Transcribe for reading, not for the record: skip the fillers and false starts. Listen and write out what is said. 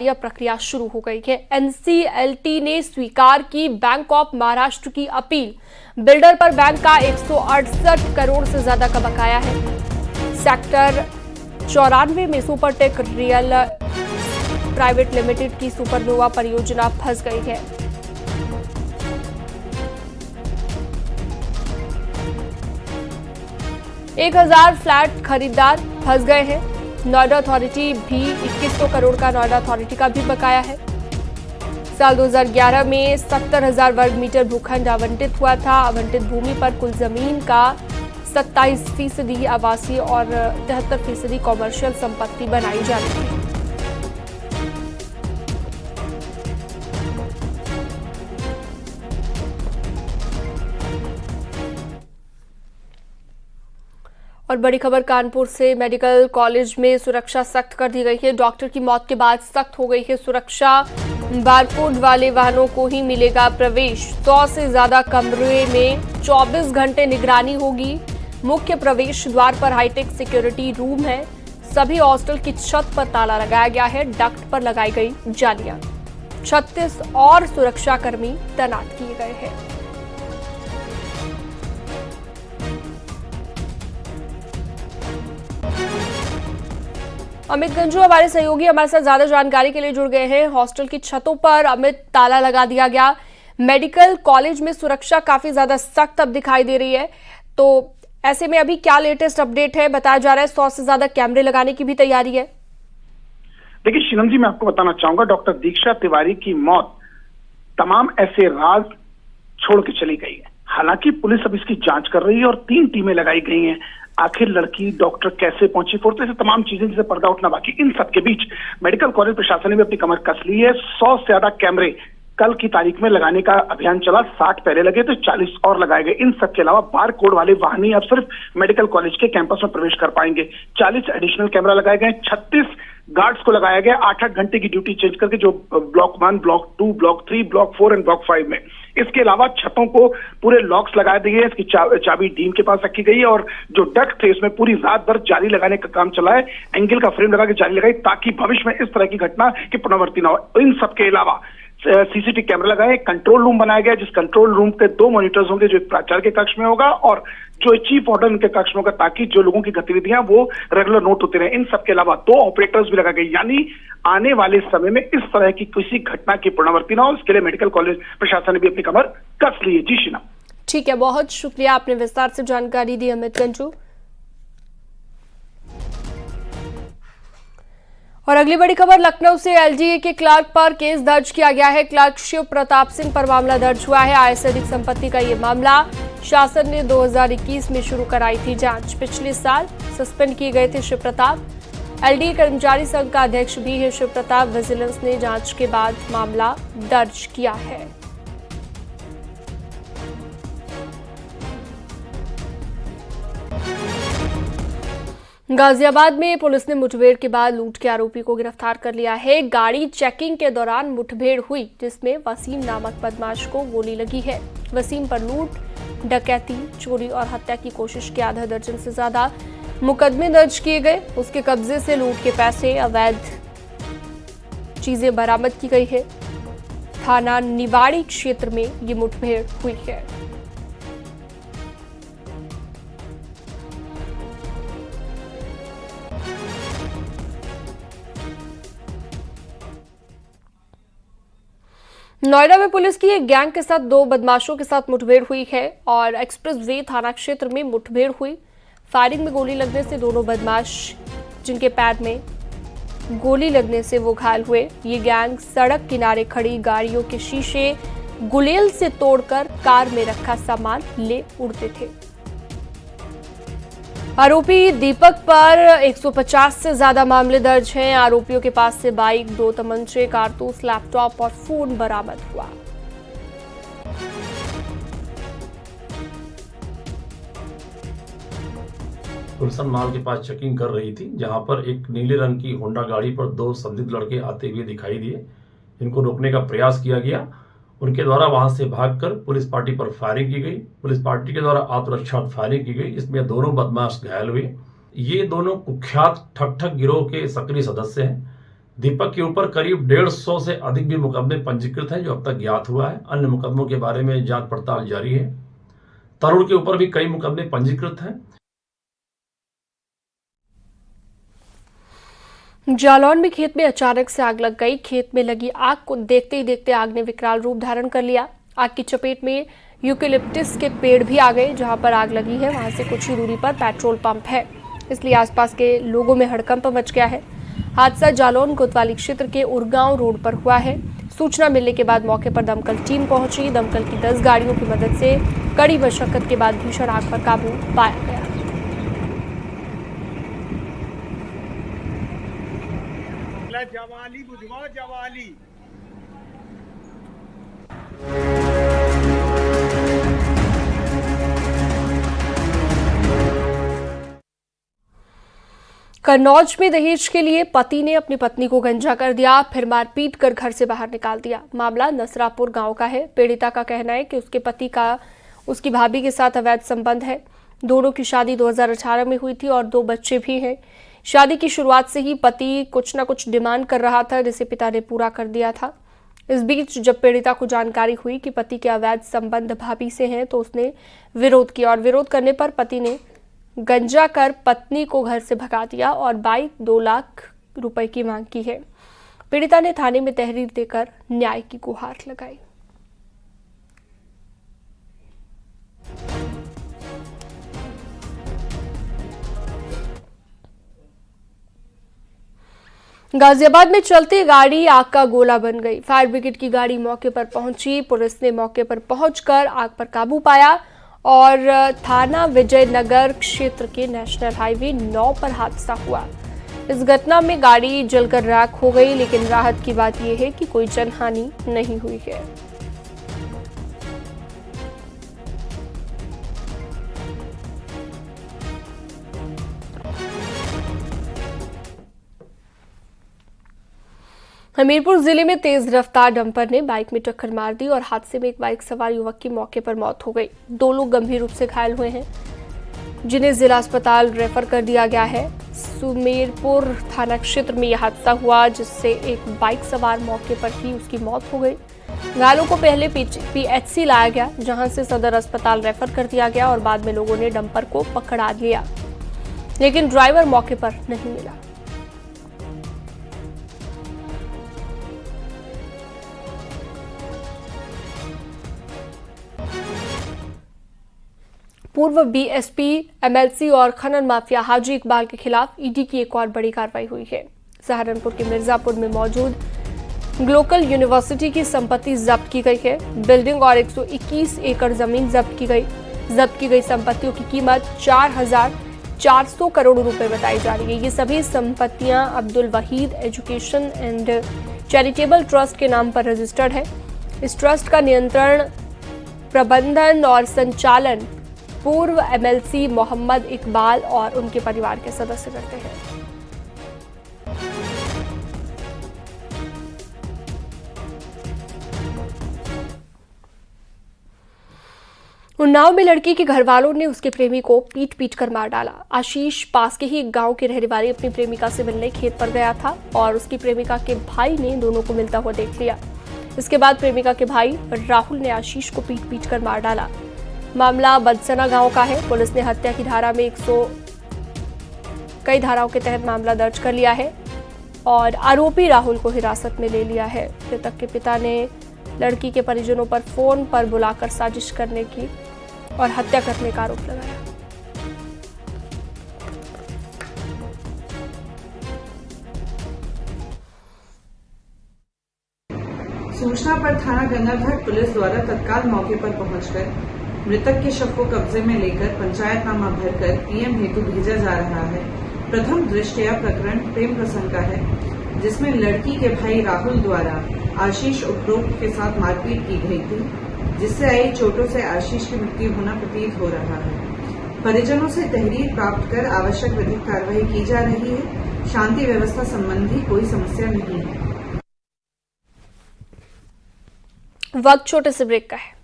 यह प्रक्रिया शुरू हो गई है। एनसीएलटी ने स्वीकार की बैंक ऑफ महाराष्ट्र की अपील। बिल्डर पर बैंक का 168 करोड़ से ज्यादा का बकाया है। सेक्टर 94 में सुपरटेक रियल प्राइवेट लिमिटेड की सुपरनोवा परियोजना फंस गई है। एक 1000 फ्लैट खरीदार फंस गए हैं। नोएडा अथॉरिटी भी 2100 करोड़ का नोएडा अथॉरिटी का भी बकाया है। साल 2011 में 70,000 वर्ग मीटर भूखंड आवंटित हुआ था। आवंटित भूमि पर कुल जमीन का 27% आवासीय और 73% कॉमर्शियल संपत्ति बनाई जा रही है। और बड़ी खबर कानपुर से, मेडिकल कॉलेज में सुरक्षा सख्त कर दी गई है। डॉक्टर की मौत के बाद सख्त हो गई है सुरक्षा। बारकोड वाले वाहनों को ही मिलेगा प्रवेश। 100 से ज्यादा कमरे में 24 घंटे निगरानी होगी। मुख्य प्रवेश द्वार पर हाईटेक सिक्योरिटी रूम है। सभी हॉस्टल की छत पर ताला लगाया गया है। डक्ट पर लगाई गई जालियां। 36 और सुरक्षाकर्मी तैनात किए गए हैं। अमित गंजू हमारे सहयोगी हमारे साथ ज्यादा जानकारी के लिए जुड़ गए हैं। हॉस्टल की छतों पर अमित ताला लगा दिया गया। मेडिकल कॉलेज में सुरक्षा काफी ज्यादा सख्त अब दिखाई दे रही है, तो ऐसे में अभी क्या लेटेस्ट अपडेट है? बताया जा रहा है 100 से ज्यादा कैमरे लगाने की भी तैयारी है। देखिए शीलम जी, मैं आपको बताना चाहूंगा, डॉक्टर दीक्षा तिवारी की मौत तमाम ऐसे राज छोड़ के चली गई है। हालांकि पुलिस अब इसकी जांच कर रही है और 3 टीमें लगाई गई हैं। आखिर लड़की डॉक्टर कैसे पहुंची, फोर्थ से तमाम चीजें जिसे पर्दा उठना बाकी। इन सब के बीच मेडिकल कॉलेज प्रशासन ने भी अपनी कमर कस ली है। 100 से ज्यादा कैमरे कल की तारीख में लगाने का अभियान चला। 60 पहले लगे तो 40 और लगाए गए। इन सब के अलावा बार कोड वाले वाहन ही अब सिर्फ मेडिकल कॉलेज के कैंपस में प्रवेश कर पाएंगे। 40 एडिशनल कैमरा लगाए गए। 36 गार्ड्स को लगाया गया 8-8 घंटे की ड्यूटी चेंज करके, जो block 1, block 2, block 3, block 4 and block 5 में। इसके अलावा छतों को पूरे लॉक्स लगा दिए। इसकी चाबी डीन के पास रखी गई है और जो डक्ट थे उसमें पूरी रात भर जाली लगाने का काम चला है। एंगल का फ्रेम लगा के जाली लगाई ताकि भविष्य में इस तरह की घटना की पुनरावृत्ति न हो। इन सब के अलावा सीसीटीवी कैमरा लगाए। कंट्रोल रूम बनाया गया, जिस कंट्रोल रूम के 2 मॉनिटर्स होंगे, जो एक प्राचार्य के कक्ष में होगा और जो चीफ वार्डन के कक्ष में होगा, ताकि जो लोगों की गतिविधियां वो रेगुलर नोट होते रहे। इन सब के अलावा 2 ऑपरेटर्स भी लगाए गए, यानी आने वाले समय में इस तरह की किसी घटना की पुनरावृत्ति न हो, इसके लिए मेडिकल कॉलेज प्रशासन ने भी अपनी कमर कस ली है। जी शीना। ठीक है, बहुत शुक्रिया, आपने विस्तार से जानकारी दी अमित गंजू। और अगली बड़ी खबर लखनऊ से, एलडीए के क्लर्क पर केस दर्ज किया गया है। क्लर्क शिव प्रताप सिंह पर मामला दर्ज हुआ है। आय से अधिक संपत्ति का ये मामला शासन ने 2021 में शुरू कराई थी जांच। पिछले साल सस्पेंड किए गए थे शिव प्रताप। एलडीए कर्मचारी संघ का अध्यक्ष भी है शिव प्रताप। विजिलेंस ने जांच के बाद मामला दर्ज किया है। गाजियाबाद में पुलिस ने मुठभेड़ के बाद लूट के आरोपी को गिरफ्तार कर लिया है। गाड़ी चेकिंग के दौरान मुठभेड़ हुई, जिसमें वसीम नामक बदमाश को गोली लगी है। वसीम पर लूट, डकैती, चोरी और हत्या की कोशिश के आधा दर्जन से ज्यादा मुकदमे दर्ज किए गए। उसके कब्जे से लूट के पैसे, अवैध चीजें बरामद की गई है। थाना निवाड़ी क्षेत्र में ये मुठभेड़ हुई है। नोएडा में पुलिस की एक गैंग के साथ 2 बदमाशों के साथ मुठभेड़ हुई है और एक्सप्रेस वे थाना क्षेत्र में मुठभेड़ हुई। फायरिंग में गोली लगने से दोनों बदमाश, जिनके पैर में गोली लगने से वो घायल हुए। ये गैंग सड़क किनारे खड़ी गाड़ियों के शीशे गुलेल से तोड़कर कार में रखा सामान ले उड़ते थे। आरोपी दीपक पर 150 से ज्यादा मामले दर्ज हैं। आरोपियों के पास से बाइक, 2 तमंचे, कारतूस, लैपटॉप और फोन बरामद हुआ। गुलशन माल के पास चेकिंग कर रही थी, जहां पर एक नीले रंग की होंडा गाड़ी पर 2 संदिग्ध लड़के आते हुए दिखाई दिए। इनको रोकने का प्रयास किया गया। उनके द्वारा वहां से भागकर पुलिस पार्टी पर फायरिंग की गई। पुलिस पार्टी के द्वारा आत्मरक्षा फायरिंग की गई। इसमें दोनों बदमाश घायल हुए। ये दोनों कुख्यात ठग गिरोह के सक्रिय सदस्य हैं, दीपक के ऊपर करीब 150 से अधिक भी मुकदमे पंजीकृत हैं जो अब तक ज्ञात हुआ है। अन्य मुकदमों के बारे में जांच पड़ताल जारी है। तरुण के ऊपर भी कई मुकदमे पंजीकृत हैं। जालौन में खेत में अचानक से आग लग गई। खेत में लगी आग को देखते ही देखते आग ने विकराल रूप धारण कर लिया। आग की चपेट में यूकेलिप्टस के पेड़ भी आ गए। जहां पर आग लगी है वहां से कुछ ही दूरी पर पेट्रोल पंप है, इसलिए आसपास के लोगों में हड़कंप मच गया है। हादसा जालौन कोतवाली क्षेत्र के उरगांव रोड पर हुआ है। सूचना मिलने के बाद मौके पर दमकल टीम पहुंची। दमकल की 10 गाड़ियों की मदद से कड़ी मशक्कत के बाद भीषण आग पर काबू पाया गया। जवाली बुझवाओ जवाली। कन्नौज में दहेज के लिए पति ने अपनी पत्नी को गंजा कर दिया, फिर मारपीट कर घर से बाहर निकाल दिया। मामला नसरापुर गांव का है। पीड़िता का कहना है कि उसके पति का उसकी भाभी के साथ अवैध संबंध है। दोनों की शादी 2018 में हुई थी और 2 बच्चे भी हैं। शादी की शुरुआत से ही पति कुछ न कुछ डिमांड कर रहा था, जिसे पिता ने पूरा कर दिया था। इस बीच जब पीड़िता को जानकारी हुई कि पति के अवैध संबंध भाभी से हैं, तो उसने विरोध किया और विरोध करने पर पति ने गंजा कर पत्नी को घर से भगा दिया और बाइक 2 लाख रुपए की मांग की है। पीड़िता ने थाने में तहरीर देकर न्याय की गुहार लगाई। गाजियाबाद में चलती गाड़ी आग का गोला बन गई। फायर ब्रिगेड की गाड़ी मौके पर पहुंची। पुलिस ने मौके पर पहुंचकर आग पर काबू पाया और थाना विजयनगर क्षेत्र के नेशनल हाईवे 9 पर हादसा हुआ। इस घटना में गाड़ी जलकर राख हो गई, लेकिन राहत की बात यह है कि कोई जनहानि नहीं हुई है। हमीरपुर जिले में तेज रफ्तार डंपर ने बाइक में टक्कर मार दी और हादसे में एक बाइक सवार युवक की मौके पर मौत हो गई। 2 लोग गंभीर रूप से घायल हुए हैं, जिन्हें जिला अस्पताल रेफर कर दिया गया है। सुमेरपुर थाना क्षेत्र में यह हादसा हुआ, जिससे एक बाइक सवार मौके पर ही उसकी मौत हो गई। घायलों को पहले पीएचसी लाया गया, जहां से सदर अस्पताल रेफर कर दिया गया और बाद में लोगों ने डंपर को पकड़ा लिया, लेकिन ड्राइवर मौके पर नहीं मिला। पूर्व बीएसपी, एमएलसी और खनन माफिया हाजी इकबाल के खिलाफ ईडी की एक और बड़ी कार्रवाई हुई है। सहारनपुर के मिर्जापुर में मौजूद ग्लोकल यूनिवर्सिटी की संपत्ति जब्त की गई है। बिल्डिंग और 121 एकड़ जमीन जब्त की गई। जब्त की गई संपत्तियों की कीमत 4,400 करोड़ रुपए बताई जा रही है। ये सभी संपत्तियां Abdul Waheed education and charitable trust के नाम पर रजिस्टर्ड है। इस ट्रस्ट का नियंत्रण, प्रबंधन और संचालन पूर्व एमएलसी मोहम्मद इकबाल और उनके परिवार के सदस्य करते हैं। उन्नाव में लड़की के घर वालों ने उसके प्रेमी को पीट कर मार डाला। आशीष पास के ही एक गांव के रहने वाले अपनी प्रेमिका से मिलने खेत पर गया था और उसकी प्रेमिका के भाई ने दोनों को मिलता हुआ देख लिया। इसके बाद प्रेमिका के भाई राहुल ने आशीष को पीट कर मार डाला। मामला बदसना गांव का है। पुलिस ने हत्या की धारा में कई धाराओं के तहत मामला दर्ज कर लिया है और आरोपी राहुल को हिरासत में ले लिया है। मृतक के पिता ने लड़की के परिजनों पर फोन पर बुलाकर साजिश करने की और हत्या करने का आरोप लगाया। सूचना पर थाना गंगाघाट पुलिस द्वारा तत्काल मौके पर पहुंचकर मृतक के शव को कब्जे में लेकर पंचायतनामा भरकर पीएम हेतु भेजा जा रहा है। प्रथम दृष्टया प्रकरण प्रेम प्रसंग का है, जिसमें लड़की के भाई राहुल द्वारा आशीष उपरोक्त के साथ मारपीट की गई थी, जिससे आई चोटों से आशीष की मृत्यु होना प्रतीत हो रहा है। परिजनों से तहरीर प्राप्त कर आवश्यक विधिक कार्रवाई की जा रही है। शांति व्यवस्था संबंधी कोई समस्या नहीं है। वक्त छोटे से ब्रेक का है।